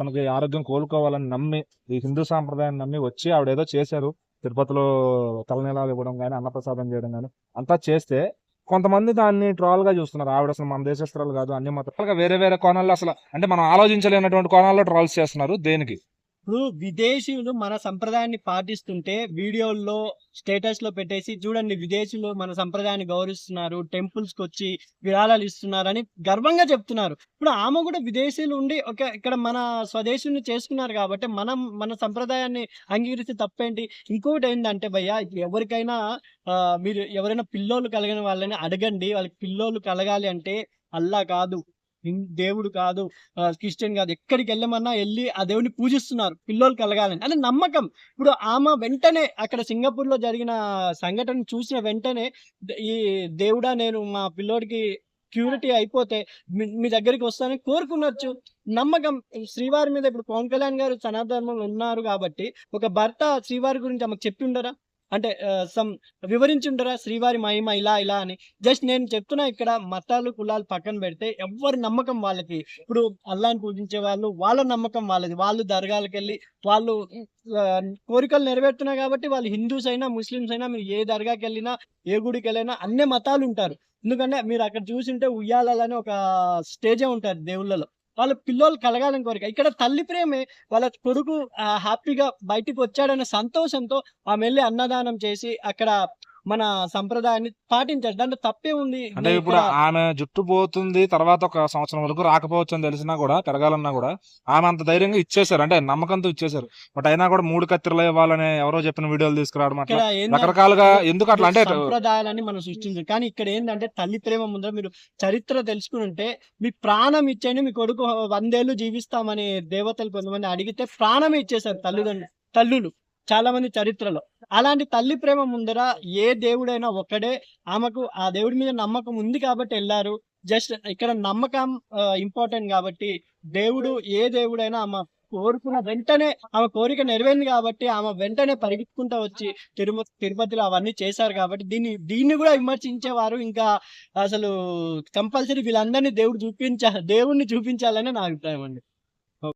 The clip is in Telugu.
అతనికి ఆరోగ్యం కోలుకోవాలని నమ్మి, ఈ హిందూ సాంప్రదాయాన్ని నమ్మి వచ్చి ఆవిడేదో చేశారు. తిరుపతిలో తలనీలాలు ఇవ్వడం కానీ, అన్నప్రసాదం చేయడం కానీ అంతా చేస్తే కొంతమంది దాన్ని ట్రోల్ గా చూస్తున్నారు. ఆవిడ అసలు మన దేశస్తురాలు కాదు, అన్ని మతాలుగా వేరే వేరే కోణాల్లో అసలు అంటే మనం ఆలోచించలేనటువంటి కోణాల్లో ట్రోల్స్ చేస్తున్నారు. దేనికి? ఇప్పుడు విదేశీయులు మన సంప్రదాయాన్ని పాటిస్తుంటే వీడియోల్లో స్టేటస్ లో పెట్టేసి చూడండి విదేశీయులు మన సంప్రదాయాన్ని గౌరవిస్తున్నారు, టెంపుల్స్ కి వచ్చి విరాళాలు ఇస్తున్నారని గర్వంగా చెప్తున్నారు. ఇప్పుడు ఆమె కూడా విదేశీయులు ఉండి ఇక్కడ మన స్వదేశీయుని చేసుకున్నారు కాబట్టి మనం మన సంప్రదాయాన్ని అంగీకరిస్తే తప్పేంటి? ఇంకొకటి ఏంటంటే భయ్య, ఎవరికైనా మీరు ఎవరైనా పిల్లోలు కలిగిన వాళ్ళని అడగండి, వాళ్ళకి పిల్లోలు కలగాలి అంటే అల్లా కాదు, దేవుడు కాదు, క్రిస్టియన్ కాదు, ఎక్కడికి వెళ్ళమన్నా వెళ్ళి ఆ దేవుడిని పూజిస్తున్నారు పిల్లోలు కలగాలని అంటే నమ్మకం. ఇప్పుడు ఆమె వెంటనే అక్కడ సింగపూర్ లో జరిగిన సంఘటన చూసిన వెంటనే ఈ దేవుడా నేను మా పిల్లోడికి క్యూరిటీ అయిపోతే మీ దగ్గరికి వస్తానని కోరుకునొచ్చు. నమ్మకం శ్రీవారి మీద. ఇప్పుడు పవన్ కళ్యాణ్ గారు సనాతనంలో ఉన్నారు కాబట్టి ఒక భర్త శ్రీవారి గురించి ఆమెకు చెప్పి ఉండరా? అంటే వివరించి ఉంటారా శ్రీవారి మహిమ ఇలా ఇలా అని? జస్ట్ నేను చెప్తున్నా, ఇక్కడ మతాలు కులాలు పక్కన పెడితే ఎవరి నమ్మకం వాళ్ళకి. ఇప్పుడు అల్లాని పూజించే వాళ్ళు వాళ్ళ నమ్మకం వాళ్ళది, వాళ్ళు దర్గాలకు వెళ్ళి వాళ్ళు కోరికలు నెరవేరుతున్నాయి కాబట్టి వాళ్ళు హిందూస్ అయినా ముస్లిమ్స్ అయినా మీరు ఏ దర్గాకి వెళ్ళినా ఏ గుడికి వెళ్ళినా అన్ని మతాలు ఉంటారు. ఎందుకంటే మీరు అక్కడ చూసింటే ఉయ్యాలని ఒక స్టేజే ఉంటారు దేవుళ్ళలో. వాళ్ళ పిల్లలు కలగాలని కోరిక. ఇక్కడ తల్లి ప్రేమే వాళ్ళ కొడుకు హ్యాపీగా బయటికి వచ్చాడనే సంతోషంతో ఆమె వెళ్ళి అన్నదానం చేసి అక్కడ మన సంప్రదాయాన్ని పాటించారు. దాంట్లో తప్పే ఉంది. అంటే ఇప్పుడు ఆమె జుట్టు పోతుంది, తర్వాత ఒక సంవత్సరం వరకు రాకపోవచ్చు అని తెలిసినా కూడా, పెరగాలన్నా కూడా ఆమె అంత ధైర్యంగా ఇచ్చేసారు, అంటే నమ్మకంతో ఇచ్చేసారు. బట్ అయినా కూడా 3 కత్తిరలు ఇవ్వాలని ఎవరో చెప్పిన వీడియోలు తీసుకురావడం అట్లా రకరకాలుగా ఎందుకు అట్లా అంటే సంప్రదాయాలని మనం సృష్టించాం. కానీ ఇక్కడ ఏంటంటే తల్లి ప్రేమ ముందర మీరు చరిత్ర తెలుసుకుని ఉంటే, మీ ప్రాణం ఇచ్చేయండి మీ కొడుకు 100 ఏళ్ళు జీవిస్తామని దేవతలు కొంతమంది అడిగితే ప్రాణం ఇచ్చేసారు తల్లులు చాలా మంది చరిత్రలో. అలాంటి తల్లి ప్రేమ ముందర ఏ దేవుడైనా ఒక్కడే. ఆమెకు ఆ దేవుడి మీద నమ్మకం ఉంది కాబట్టి వెళ్ళారు. జస్ట్ ఇక్కడ నమ్మకం ఇంపార్టెంట్ కాబట్టి దేవుడు ఏ దేవుడైనా ఆమె కోరుకున్న వెంటనే ఆమె కోరిక నెరవేరింది కాబట్టి ఆమె వెంటనే పరిగెత్తుకుంటూ వచ్చి తిరుపతిలో అవన్నీ చేశారు కాబట్టి దీన్ని కూడా విమర్శించేవారు ఇంకా అసలు కంపల్సరీ వీళ్ళందరినీ దేవుడిని చూపించాలని నా అభిప్రాయం అండి.